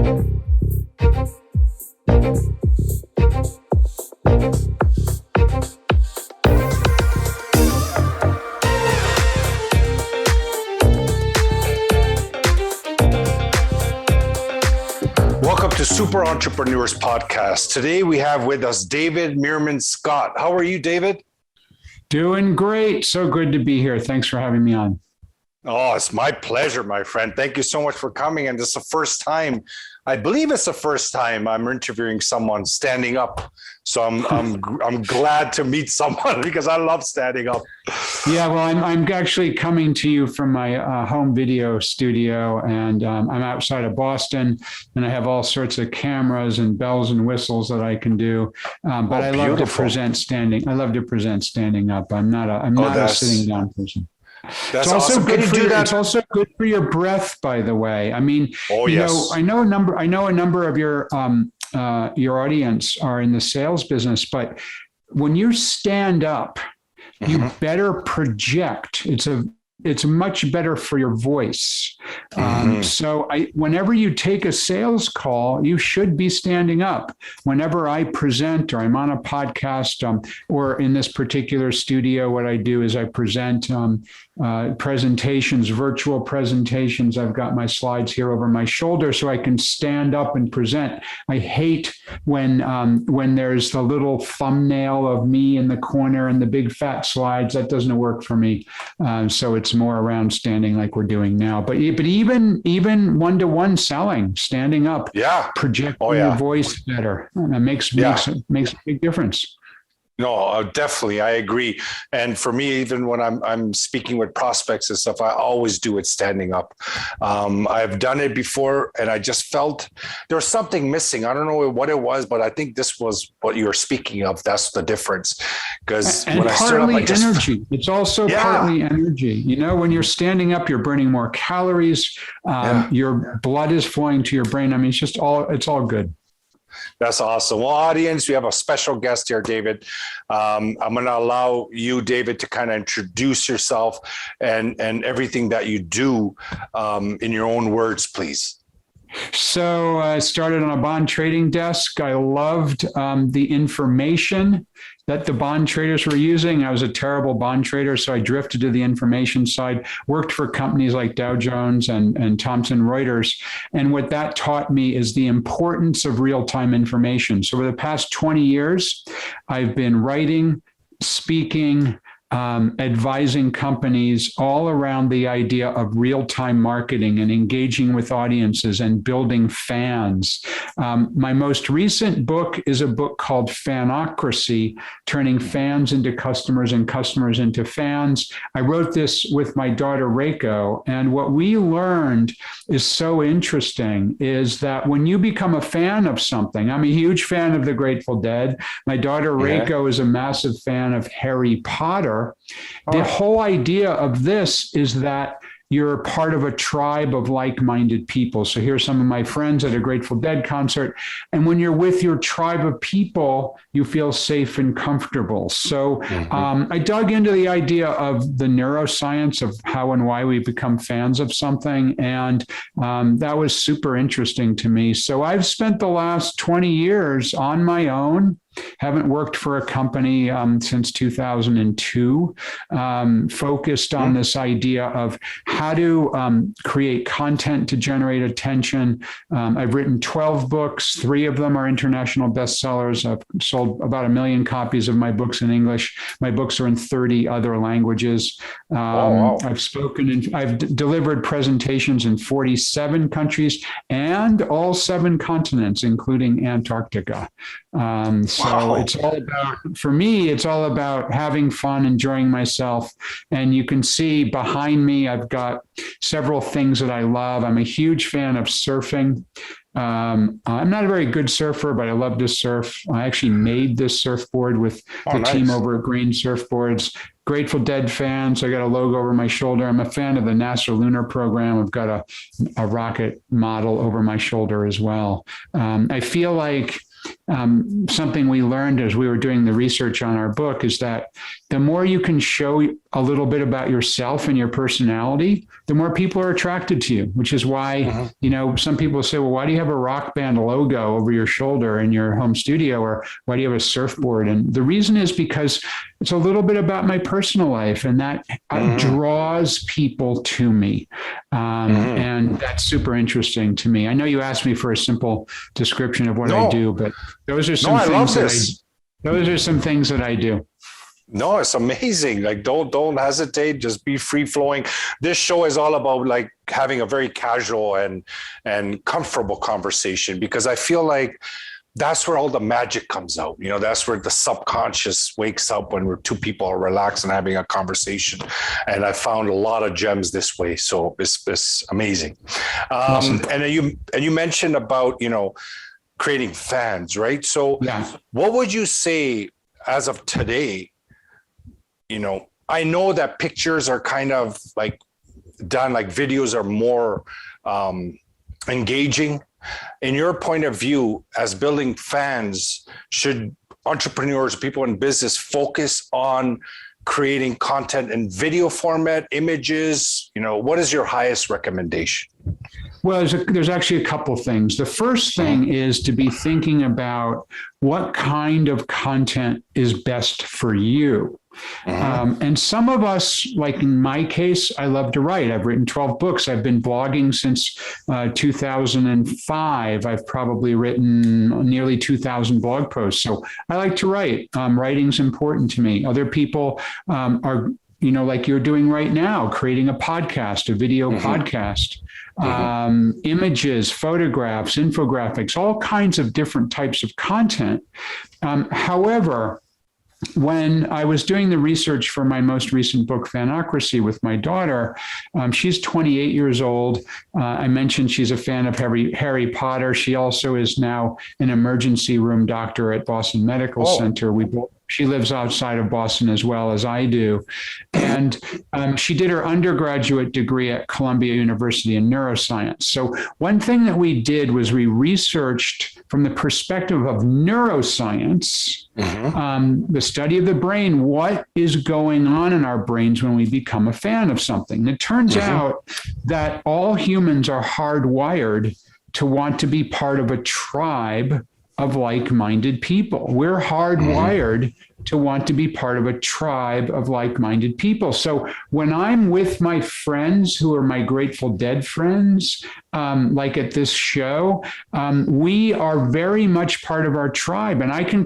Welcome to Super Entrepreneurs Podcast. Today we have with us David Meerman Scott. How are you, David? Doing great. So good to be here. Thanks for having me on. Oh, it's my pleasure, my friend. Thank you so much for coming. And this is the first time, I believe it's the first time I'm interviewing someone standing up. So I'm glad to meet someone because I love standing up. Yeah, well, I'm actually coming to you from my home video studio, and I'm outside of Boston, and I have all sorts of cameras and bells and whistles that I can do. But I love to present standing. I love to present standing up. I'm not a sitting down person. That's awesome. It's also good for your breath, by the way. I mean, I know a number of your audience are in the sales business, but when you stand up, you better project. It's much better for your voice. So whenever you take a sales call, you should be standing up. Whenever I present or I'm on a podcast, or in this particular studio, what I do is I present presentations, virtual presentations. I've got my slides here over my shoulder so I can stand up and present. I hate when there's the little thumbnail of me in the corner and the big fat slides. That doesn't work for me. So it's more around standing like we're doing now. But even one-to-one selling, standing up, projecting your voice better. It makes a big difference. No, definitely. I agree. And for me, even when I'm speaking with prospects and stuff, I always do it standing up. I've done it before and I just felt there was something missing. I don't know what it was, but I think this was what you were speaking of. That's the difference. Because when I stood up, energy. It's also partly energy. You know, when you're standing up, you're burning more calories. Your blood is flowing to your brain. I mean, it's all good. That's awesome. Well, audience, we have a special guest here, David. I'm going to allow you, David, to kind of introduce yourself and everything that you do in your own words, please. So I started on a bond trading desk. I loved the information that the bond traders were using. I was a terrible bond trader, so I drifted to the information side, worked for companies like Dow Jones and Thomson Reuters. And what that taught me is the importance of real-time information. So over the past 20 years, I've been writing, speaking, advising companies all around the idea of real-time marketing and engaging with audiences and building fans. My most recent book is a book called Fanocracy, Turning Fans into Customers and Customers into Fans. I wrote this with my daughter, Reiko, and what we learned is so interesting is that when you become a fan of something, I'm a huge fan of the Grateful Dead. My daughter, Reiko, is a massive fan of Harry Potter. The whole idea of this is that you're part of a tribe of like-minded people. So here's some of my friends at a Grateful Dead concert. And when you're with your tribe of people, you feel safe and comfortable. So I dug into the idea of the neuroscience of how and why we become fans of something. And that was super interesting to me. So I've spent the last 20 years on my own. Haven't worked for a company since 2002, focused on this idea of how to create content to generate attention. I've written 12 books. 3 of them are international bestsellers. I've sold about 1 million copies of my books in English. My books are in 30 other languages. I've delivered presentations in 47 countries and all 7 continents, including Antarctica. So it's all about, for me, it's all about having fun, enjoying myself. And you can see behind me, I've got several things that I love. I'm a huge fan of surfing. I'm not a very good surfer, but I love to surf. I actually made this surfboard with the team over at Green Surfboards. Grateful Dead fan, so I got a logo over my shoulder. I'm a fan of the NASA lunar program. I've got a rocket model over my shoulder as well. I feel like something we learned as we were doing the research on our book is that the more you can show a little bit about yourself and your personality, the more people are attracted to you, which is why, some people say, well, why do you have a rock band logo over your shoulder in your home studio? Or why do you have a surfboard? And the reason is because it's a little bit about my personal life, and that draws people to me. And that's super interesting to me. I know you asked me for a simple description of what I do, but those are some things that I do. No, it's amazing. Like, don't hesitate. Just be free flowing. This show is all about like having a very casual and comfortable conversation, because I feel like that's where all the magic comes out. That's where the subconscious wakes up when two people are relaxed and having a conversation. And I found a lot of gems this way. So it's amazing. Awesome. And you mentioned about, creating fans, right? So what would you say as of today? I know that pictures are kind of like done, like videos are more engaging. In your point of view, as building fans, should entrepreneurs, people in business, focus on creating content in video format, images? What is your highest recommendation? Well, there's actually a couple things. The first thing is to be thinking about what kind of content is best for you. And some of us, like in my case, I love to write. I've written 12 books. I've been blogging since 2005. I've probably written nearly 2,000 blog posts. So I like to write. Writing's important to me. Other people are, like you're doing right now, creating a podcast, a video podcast. Images, photographs, infographics, all kinds of different types of content. However, when I was doing the research for my most recent book, Fanocracy, with my daughter, she's 28 years old. I mentioned she's a fan of Harry Potter. She also is now an emergency room doctor at Boston Medical Center. She lives outside of Boston as well as I do. And she did her undergraduate degree at Columbia University in neuroscience. So one thing that we did was we researched from the perspective of neuroscience, the study of the brain, what is going on in our brains when we become a fan of something. And it turns out that all humans are hardwired to want to be part of a tribe of like-minded people. We're hardwired to want to be part of a tribe of like-minded people. So when I'm with my friends who are my Grateful Dead friends, like at this show, we are very much part of our tribe. And I can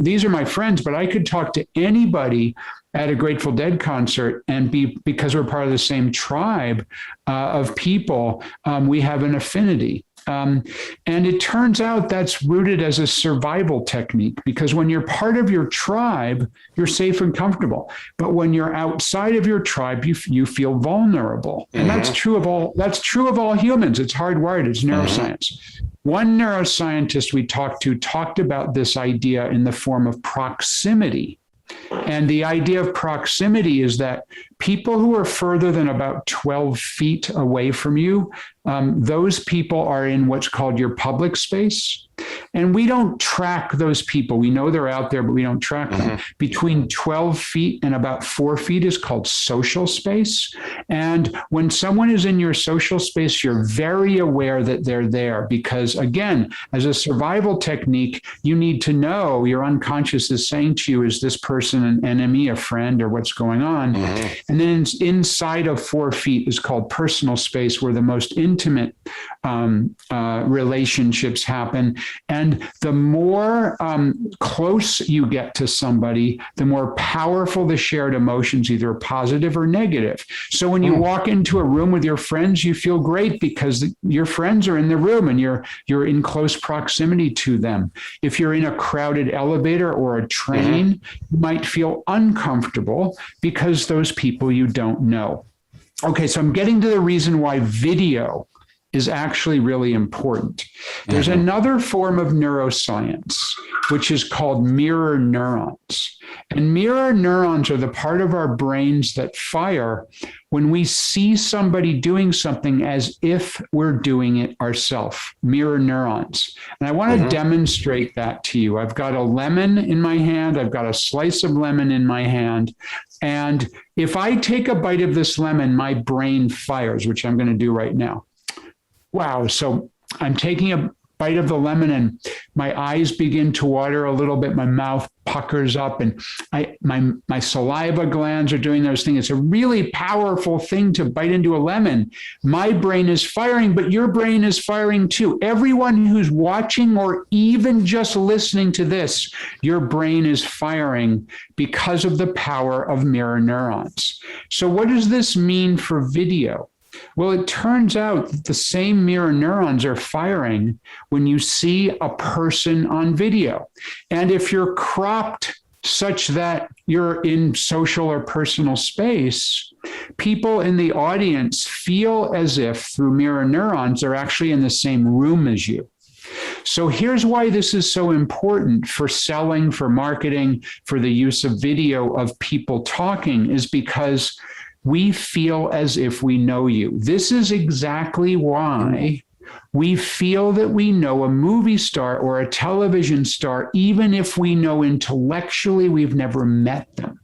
these are my friends, but I could talk to anybody at a Grateful Dead concert and because we're part of the same tribe of people, we have an affinity. And it turns out that's rooted as a survival technique, because when you're part of your tribe, you're safe and comfortable. But when you're outside of your tribe, you feel vulnerable. And that's true of all humans. It's hardwired. It's neuroscience. One neuroscientist we talked about this idea in the form of proximity. And the idea of proximity is that people who are further than about 12 feet away from you, those people are in what's called your public space. And we don't track those people. We know they're out there, but we don't track them. Between 12 feet and about 4 feet is called social space. And when someone is in your social space, you're very aware that they're there, because again, as a survival technique, you need to know, your unconscious is saying to you, is this person an enemy, a friend, or what's going on? And then inside of 4 feet is called personal space, where the most intimate relationships happen. And the more close you get to somebody, the more powerful the shared emotions, either positive or negative. So when you walk into a room with your friends, you feel great because your friends are in the room and you're in close proximity to them. If you're in a crowded elevator or a train, you might feel uncomfortable because those people you don't know. Okay, so I'm getting to the reason why video is actually really important. There's another form of neuroscience, which is called mirror neurons. And mirror neurons are the part of our brains that fire when we see somebody doing something as if we're doing it ourselves. Mirror neurons. And I want to demonstrate that to you. I've got a lemon in my hand. I've got a slice of lemon in my hand. And if I take a bite of this lemon, my brain fires, which I'm going to do right now. Wow. So I'm taking a bite of the lemon and my eyes begin to water a little bit. My mouth puckers up and my saliva glands are doing those things. It's a really powerful thing to bite into a lemon. My brain is firing, but your brain is firing too. Everyone who's watching or even just listening to this, your brain is firing because of the power of mirror neurons. So what does this mean for video? Well, it turns out that the same mirror neurons are firing when you see a person on video. And if you're cropped such that you're in social or personal space, people in the audience feel as if through mirror neurons, they're actually in the same room as you. So here's why this is so important for selling, for marketing, for the use of video of people talking, is because we feel as if we know you. This is exactly why we feel that we know a movie star or a television star, even if we know intellectually we've never met them.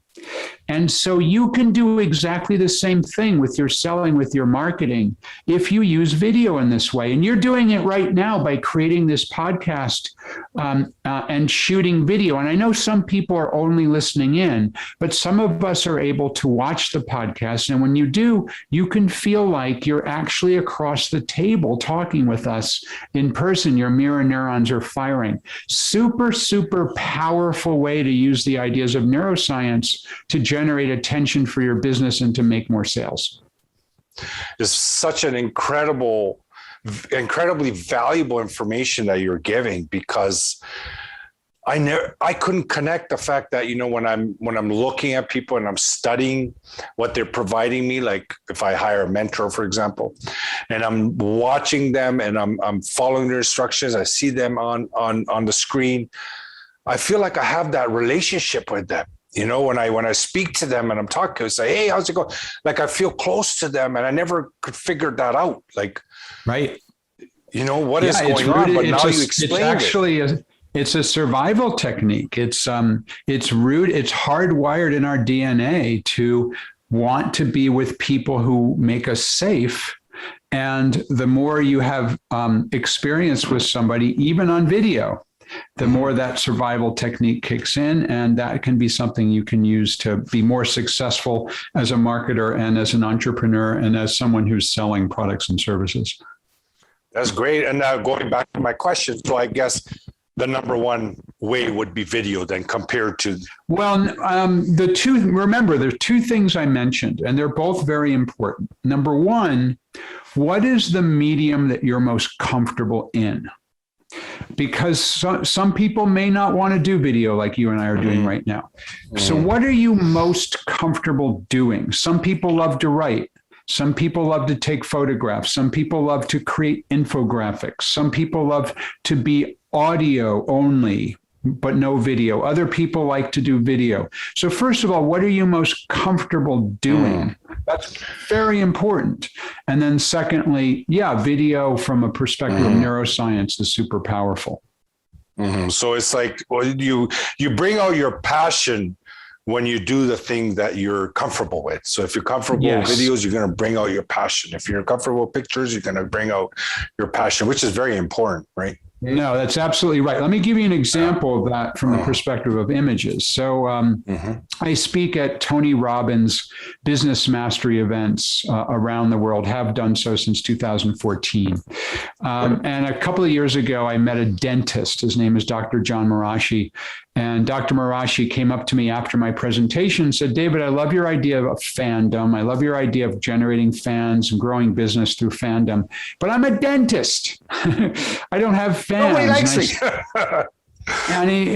And so you can do exactly the same thing with your selling, with your marketing, if you use video in this way. And you're doing it right now by creating this podcast and shooting video. And I know some people are only listening in, but some of us are able to watch the podcast. And when you do, you can feel like you're actually across the table talking with us in person. Your mirror neurons are firing. Super, super powerful way to use the ideas of neuroscience to generate attention for your business and to make more sales. It's such an incredibly valuable information that you're giving, because I couldn't connect the fact that, you know, when I'm looking at people and I'm studying what they're providing me, like if I hire a mentor, for example, and I'm watching them and I'm following their instructions, I see them on the screen, I feel like I have that relationship with them. You know, when I speak to them and I'm talking, I say, "Hey, how's it going?" Like I feel close to them, and I never could figure that out. Like, right? You know what is going on? But now you explain it. It's a survival technique. It's hardwired in our DNA to want to be with people who make us safe. And the more you have experience with somebody, even on video, the more that survival technique kicks in, and that can be something you can use to be more successful as a marketer and as an entrepreneur and as someone who's selling products and services. That's great. And now going back to my question, so I guess the number one way would be video then compared to. Well, remember, there's two things I mentioned, and they're both very important. Number one, what is the medium that you're most comfortable in? Because some people may not want to do video like you and I are doing right now. So what are you most comfortable doing? Some people love to write. Some people love to take photographs. Some people love to create infographics. Some people love to be audio only, but no video. Other people like to do video. So first of all, what are you most comfortable doing? That's very important. And then secondly, video from a perspective of neuroscience is super powerful. So it's like, well, you bring out your passion when you do the thing that you're comfortable with. So if you're comfortable with videos, you're going to bring out your passion. If you're comfortable with pictures, you're going to bring out your passion, which is very important, right? No, that's absolutely right. Let me give you an example of that from the perspective of images. So I speak at Tony Robbins' business mastery events around the world, have done so since 2014. And a couple of years ago, I met a dentist. His name is Dr. John Marashi. And Dr. Marashi came up to me after my presentation and said, "David, I love your idea of fandom. I love your idea of generating fans and growing business through fandom. But I'm a dentist. I don't have fans." Nobody likes me.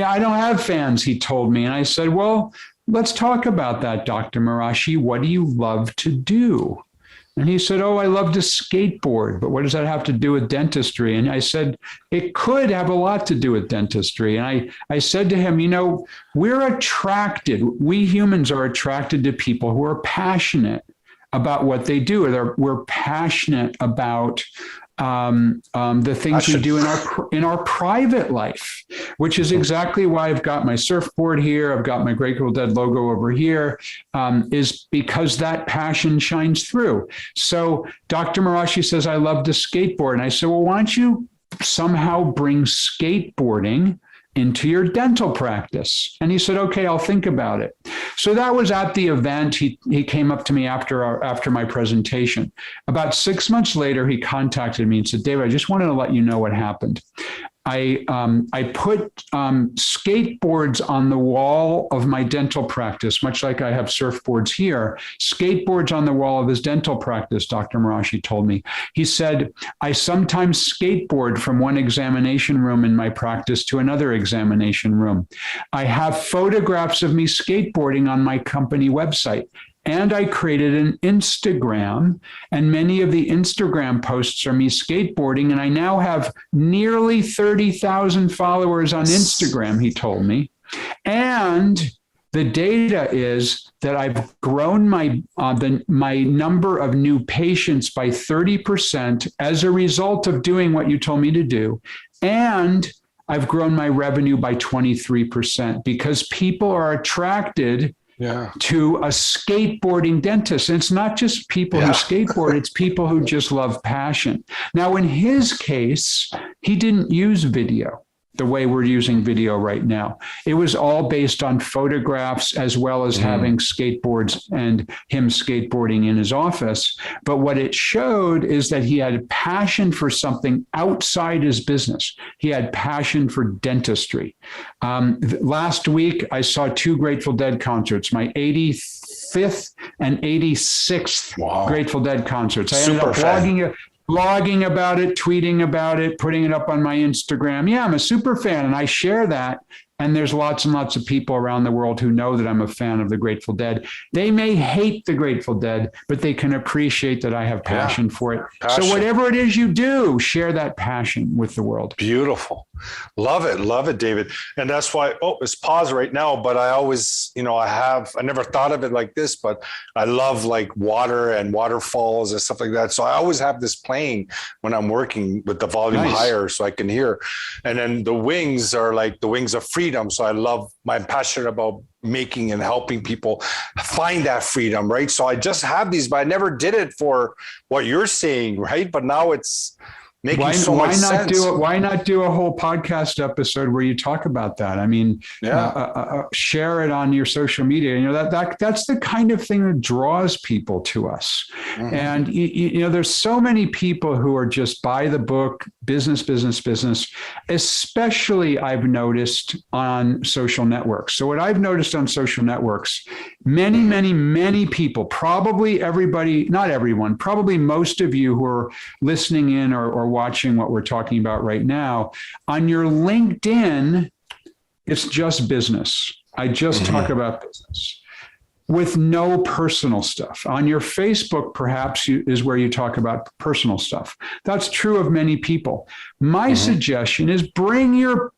I don't have fans, he told me. And I said, "Well, let's talk about that, Dr. Marashi. What do you love to do?" And he said, oh, I love to skateboard, but what does that have to do with dentistry? And I said, it could have a lot to do with dentistry. And I said to him, we humans are attracted to people who are passionate about what they do. We're passionate about the things we do in our private life, which is exactly why I've got my surfboard here. I've got my Grateful Dead logo over here, is because that passion shines through. So Dr. Marashi says, I love to skateboard. And I said, well, why don't you somehow bring skateboarding into your dental practice? And he said, okay, I'll think about it. So that was at the event. He came up to me after my presentation. About 6 months later, he contacted me and said, David, I just wanted to let you know what happened. I put skateboards on the wall of my dental practice, much like I have surfboards here, skateboards on the wall of his dental practice, Dr. Marashi told me. He said, I sometimes skateboard from one examination room in my practice to another examination room. I have photographs of me skateboarding on my company website. And I created an Instagram, and many of the Instagram posts are me skateboarding. And I now have nearly 30,000 followers on Instagram, he told me. And the data is that I've grown my number of new patients by 30% as a result of doing what you told me to do. And I've grown my revenue by 23% because people are attracted to a skateboarding dentist. And it's not just people who skateboard, it's people who just love passion. Now, in his case, he didn't use video the way we're using video right now. It was all based on photographs as well as having skateboards and him skateboarding in his office. But what it showed is that he had a passion for something outside his business. He had passion for dentistry. Last week, I saw 2 Grateful Dead concerts, my 85th and 86th Grateful Dead concerts. I ended up blogging about it, tweeting about it, putting it up on my Instagram. Yeah, I'm a super fan, and I share that. And there's lots and lots of people around the world who know that I'm a fan of the Grateful Dead. They may hate the Grateful Dead, but they can appreciate that I have passion for it. Passion. So whatever it is you do, share that passion with the world. Beautiful. Love it, David. And that's why, it's pause right now, but I always, I never thought of it like this, but I love like water and waterfalls and stuff like that. So I always have this playing when I'm working with the volume higher so I can hear. And then the wings are like the wings of freedom. So I'm passionate about making and helping people find that freedom, right? So I just have these, but I never did it for what you're saying, right? But now it's making so much sense. Why not do a whole podcast episode where you talk about that? I mean, share it on your social media. That's the kind of thing that draws people to us. Mm-hmm. And there's so many people who are just by the book, business, especially I've noticed on social networks. So what I've noticed on social networks, many people, probably everybody, not everyone, probably most of you who are listening in or watching what we're talking about right now, on your LinkedIn, it's just business. I just talk about business with no personal stuff. On your Facebook, perhaps, is where you talk about personal stuff. That's true of many people. My suggestion is bring your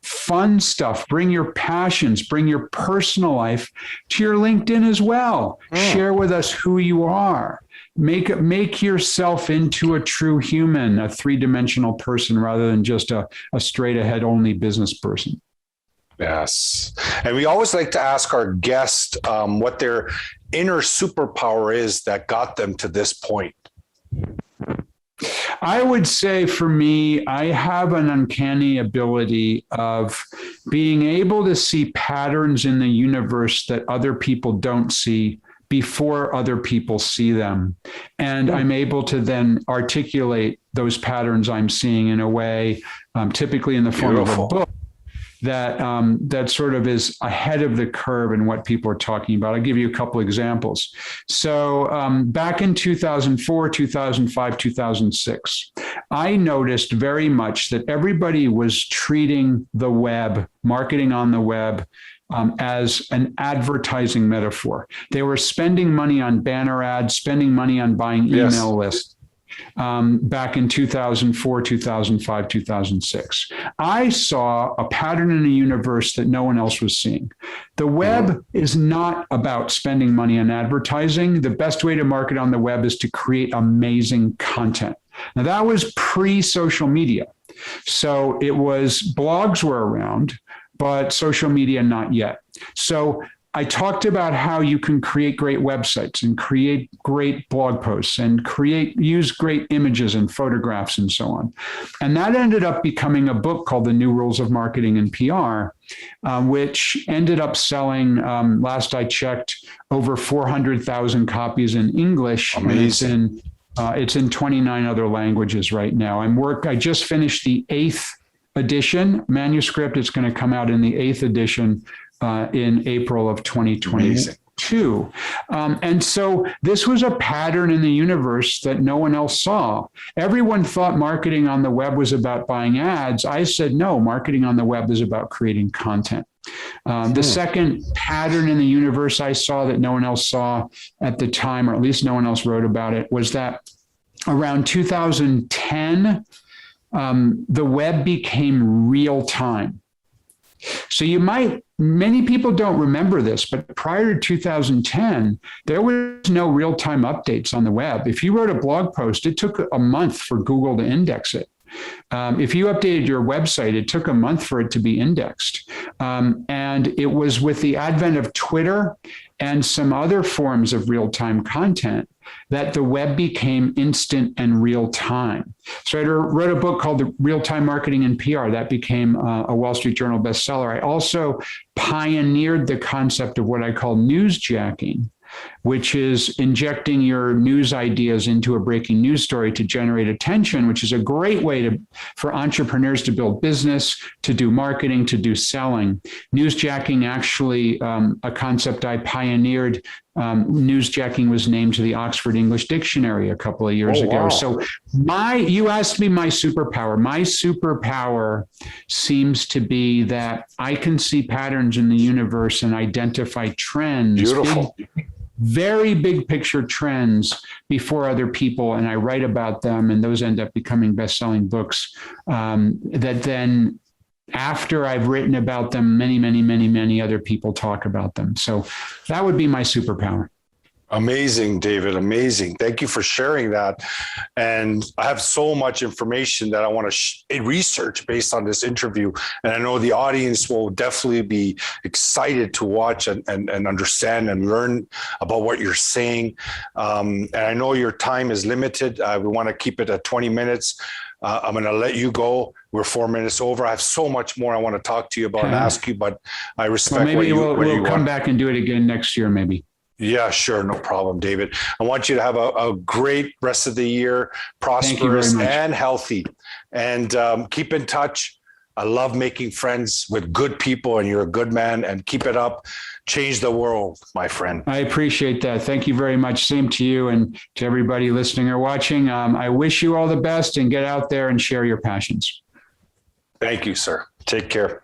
fun stuff, bring your passions, bring your personal life to your LinkedIn as well. Share with us who you are. Make yourself into a true human, a 3-dimensional person, rather than just a straight ahead only business person. Yes. And we always like to ask our guest what their inner superpower is that got them to this point. I would say for me, I have an uncanny ability of being able to see patterns in the universe that other people don't see before other people see them. And I'm able to then articulate those patterns I'm seeing in a way, typically in the form of a book, that sort of is ahead of the curve in what people are talking about. I'll give you a couple examples. So back in 2004, 2005, 2006, I noticed very much that everybody was treating the web, marketing on the web, as an advertising metaphor. They were spending money on banner ads, spending money on buying email lists. Back in 2004, 2005, 2006. I saw a pattern in the universe that no one else was seeing. The web is not about spending money on advertising. The best way to market on the web is to create amazing content. Now, that was pre-social media. So it was blogs were around, but social media not yet. So I talked about how you can create great websites and create great blog posts and use great images and photographs and so on. And that ended up becoming a book called The New Rules of Marketing and PR, which ended up selling, last I checked, over 400,000 copies in English. Amazing. And it's in 29 other languages right now. I just finished the 8th edition manuscript. It's going to come out in the 8th edition in April of 2022. And so this was a pattern in the universe that no one else saw. Everyone thought marketing on the web was about buying ads. I said, no, marketing on the web is about creating content. The second pattern in the universe I saw that no one else saw at the time, or at least no one else wrote about it, was that around 2010, the web became real time. So many people don't remember this, but prior to 2010, there was no real-time updates on the web. If you wrote a blog post, it took a month for Google to index it. If you updated your website, it took a month for it to be indexed. And it was with the advent of Twitter and some other forms of real-time content that the web became instant and real-time. So I wrote a book called The Real-Time Marketing and PR that became a Wall Street Journal bestseller. I also pioneered the concept of what I call newsjacking, which is injecting your news ideas into a breaking news story to generate attention, which is a great way for entrepreneurs to build business, to do marketing, to do selling. Newsjacking, actually, a concept I pioneered. Newsjacking was named to the Oxford English Dictionary a couple of years ago. Wow. So you asked me my superpower. My superpower seems to be that I can see patterns in the universe and identify trends. Beautiful. Very big picture trends before other people, and I write about them, and those end up becoming best-selling books that then, after I've written about them, many other people talk about them. So that would be my superpower. Amazing, David. Amazing. Thank you for sharing that. And I have so much information that I want to research based on this interview. And I know the audience will definitely be excited to watch and understand and learn about what you're saying. And I know your time is limited. We want to keep it at 20 minutes. I'm going to let you go. We're 4 minutes over. I have so much more I want to talk to you about and ask you, but I respect maybe what we'll come back and do it again next year, maybe. Yeah, sure. No problem, David. I want you to have a great rest of the year, prosperous and healthy, and keep in touch. I love making friends with good people, and you're a good man, and keep it up. Change the world, my friend. I appreciate that. Thank you very much. Same to you and to everybody listening or watching. I wish you all the best, and get out there and share your passions. Thank you, sir. Take care.